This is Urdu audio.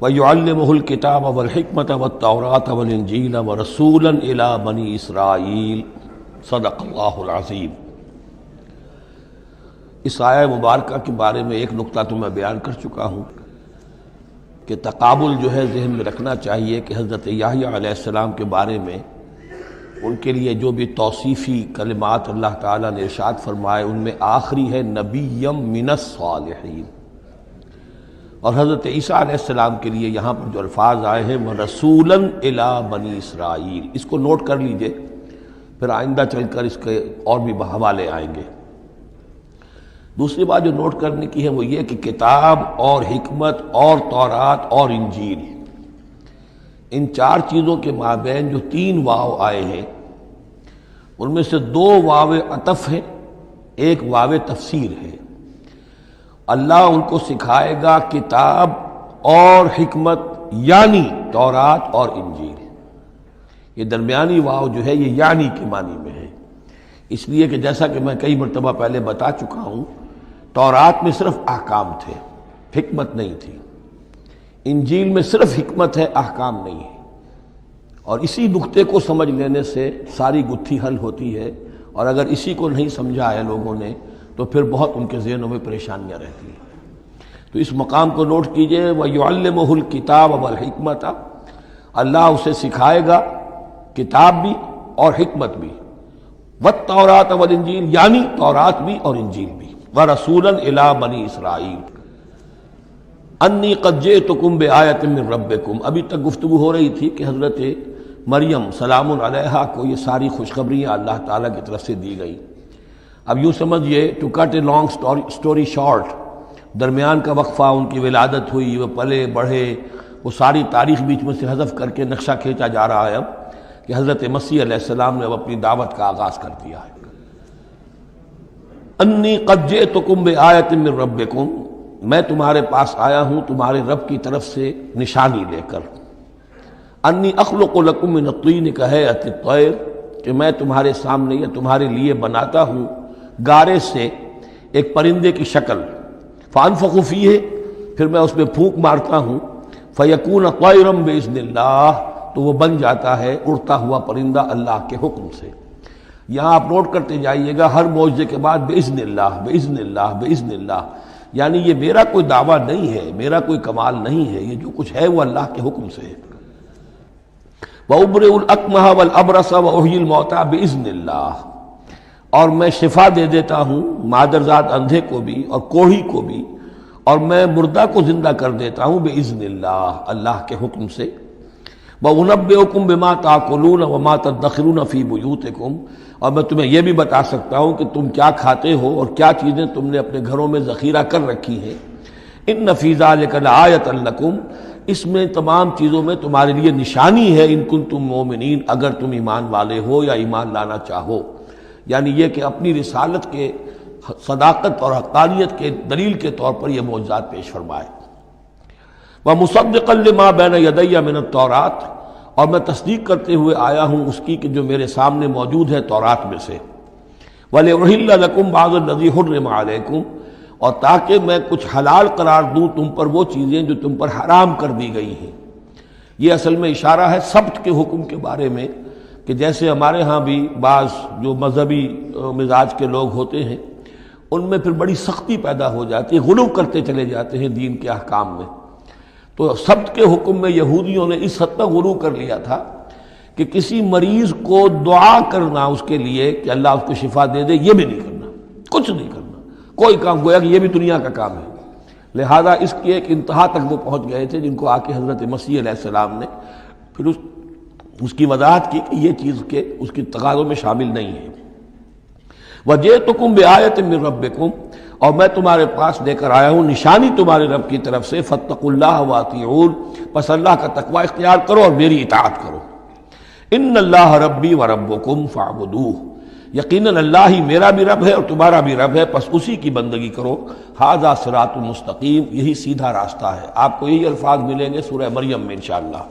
وَيُعَلِّمُهُ الْكِتَابَ وَالْحِكْمَةَ وَالتَّوْرَاةَ وَالْإِنْجِيلَ وَرَسُولًا إِلَىٰ بَنِي إِسْرَائِيلَ صدق اللہ العظیم۔ اس آیہ مبارکہ کے بارے میں ایک نقطہ تو میں بیان کر چکا ہوں کہ تقابل جو ہے ذہن میں رکھنا چاہیے کہ حضرت یحییٰ علیہ السلام کے بارے میں ان کے لیے جو بھی توصیفی کلمات اللہ تعالیٰ نے ارشاد فرمائے ان میں آخری ہے نبیم من الصالحین، اور حضرت عیسیٰ علیہ السلام کے لیے یہاں پر جو الفاظ آئے ہیں وَرَسُولًا إِلَىٰ بَنِي اسرائیل، اس کو نوٹ کر لیجئے، پھر آئندہ چل کر اس کے اور بھی حوالے آئیں گے۔ دوسری بات جو نوٹ کرنے کی ہے وہ یہ کہ کتاب اور حکمت اور تورات اور انجیل، ان چار چیزوں کے مابین جو تین واو آئے ہیں ان میں سے دو واو عطف ہیں، ایک واو تفسیر ہے۔ اللہ ان کو سکھائے گا کتاب اور حکمت، یعنی تورات اور انجیل۔ یہ درمیانی واو جو ہے یہ یعنی کے معنی میں ہے، اس لیے کہ جیسا کہ میں کئی مرتبہ پہلے بتا چکا ہوں، تورات میں صرف احکام تھے، حکمت نہیں تھی۔ انجیل میں صرف حکمت ہے، احکام نہیں ہے، اور اسی نقطے کو سمجھ لینے سے ساری گتھی حل ہوتی ہے، اور اگر اسی کو نہیں سمجھا ہے لوگوں نے تو پھر بہت ان کے ذہنوں میں پریشانیاں رہتی ہیں۔ تو اس مقام کو نوٹ کیجئے، وَيُعَلِّمُهُ الْكِتَابَ وَالْحِكْمَةَ، اللہ اسے سکھائے گا کتاب بھی اور حکمت بھی، وَالتَّوْرَاةَ وَالْإِنْجِيلَ، یعنی تورات بھی اور انجیل بھی، وَرَسُولًا إِلَىٰ بَنِي إِسْرَائِيلَ اَنِّي قَدْ جِئْتُكُمْ بِآیَةٍ مِّن رَبِّكُمْ۔ ابھی تک گفتگو ہو رہی تھی کہ حضرت مریم سلام علیہا کو یہ ساری خوشخبریاں اللہ تعالیٰ کی طرف سے دی گئی۔ اب یوں سمجھئے، to cut a long story short, درمیان کا وقفہ، ان کی ولادت ہوئی، وہ پلے بڑھے، وہ ساری تاریخ بیچ میں سے حذف کر کے نقشہ کھینچا جا رہا ہے اب کہ حضرت مسیح علیہ السلام نے اب اپنی دعوت کا آغاز کر دیا ہے۔ انی قد جئتکم بآیۃ من ربکم، میں تمہارے پاس آیا ہوں تمہارے رب کی طرف سے نشانی لے کر۔ انی اخلق لکم من الطین کہیئۃ الطیر، کہ میں تمہارے سامنے یا تمہارے لیے بناتا ہوں گارے سے ایک پرندے کی شکل، فانفخ فیہ، پھر میں اس میں پھونک مارتا ہوں، فیکون طیرا باذن اللہ، تو وہ بن جاتا ہے اڑتا ہوا پرندہ اللہ کے حکم سے۔ یہاں آپ نوٹ کرتے جائیے گا، ہر معجزے کے بعد باذن اللہ باذن اللہ باذن اللہ، یعنی یہ میرا کوئی دعویٰ نہیں ہے، میرا کوئی کمال نہیں ہے، یہ جو کچھ ہے وہ اللہ کے حکم سے ہے۔ وَأُبْرِئُ الْأَكْمَحَ وَالْأَبْرَصَ وَأُحْيِي الْمَوْتَىٰ بِإِذْنِ اللَّهِ، اور میں شفا دے دیتا ہوں مادرزاد اندھے کو بھی اور کوڑھی کو بھی، اور میں مردہ کو زندہ کر دیتا ہوں بِإِذْنِ اللَّهِ، اللہ کے حکم سے۔ وَأُنَبِّئُكُم بِمَا تَأْكُلُونَ وَمَا تَدَّخِرُونَ فِي بُيُوتِكُم، اور میں تمہیں یہ بھی بتا سکتا ہوں کہ تم کیا کھاتے ہو اور کیا چیزیں تم نے اپنے گھروں میں ذخیرہ کر رکھی ہیں۔ إِنَّ فِي ذَلِكَ لَآیَةً لَكُمْ، اس میں تمام چیزوں میں تمہارے لیے نشانی ہے، ان کنتم مومنین، اگر تم ایمان والے ہو یا ایمان لانا چاہو، یعنی یہ کہ اپنی رسالت کے صداقت اور حقانیت کے دلیل کے طور پر یہ معجزات پیش فرمائے۔ وَمُصَدِّقًا لِمَا بَيْنَ يَدَيَّ مِنَ التَّوْرَاةِ، اور میں تصدیق کرتے ہوئے آیا ہوں اس کی کہ جو میرے سامنے موجود ہے تورات میں سے۔ وَلِأُحِلَّ لَكُمْ بَعْضَ الَّذِي حُرِّمَ عَلَيْكُمْ، اور تاکہ میں کچھ حلال قرار دوں تم پر وہ چیزیں جو تم پر حرام کر دی گئی ہیں۔ یہ اصل میں اشارہ ہے سبت کے حکم کے بارے میں، کہ جیسے ہمارے ہاں بھی بعض جو مذہبی مزاج کے لوگ ہوتے ہیں ان میں پھر بڑی سختی پیدا ہو جاتی ہے، غلو کرتے چلے جاتے ہیں دین کے احکام میں۔ تو سبت کے حکم میں یہودیوں نے اس حد تک غلو کر لیا تھا کہ کسی مریض کو دعا کرنا اس کے لیے کہ اللہ اس کو شفا دے دے، یہ بھی نہیں کرنا، کچھ نہیں کرنا، کوئی کام، گویا کہ یہ بھی دنیا کا کام ہے۔ لہذا اس کی ایک انتہا تک وہ پہنچ گئے تھے جن کو آ کے حضرت مسیح علیہ السلام نے پھر اس کی وضاحت کی کہ یہ چیز کے اس کی تقاضوں میں شامل نہیں ہے۔ وَجِئْتُكُمْ بِآیَةٍ مِّن رَبِّكُمْ، اور میں تمہارے پاس لے کر آیا ہوں نشانی تمہارے رب کی طرف سے، فَاتَّقُوا اللَّهَ وَأَطِیعُونِ، پس اللہ کا تقوی اختیار کرو اور میری اطاعت کرو۔ إِنَّ اللَّهَ رَبِّي وَرَبُّكُمْ فَاعْبُدُوهُ، یقیناً اللہ ہی میرا بھی رب ہے اور تمہارا بھی رب ہے، پس اسی کی بندگی کرو۔ ھذا صراط مستقیم، یہی سیدھا راستہ ہے۔ آپ کو یہی الفاظ ملیں گے سورہ مریم میں انشاءاللہ۔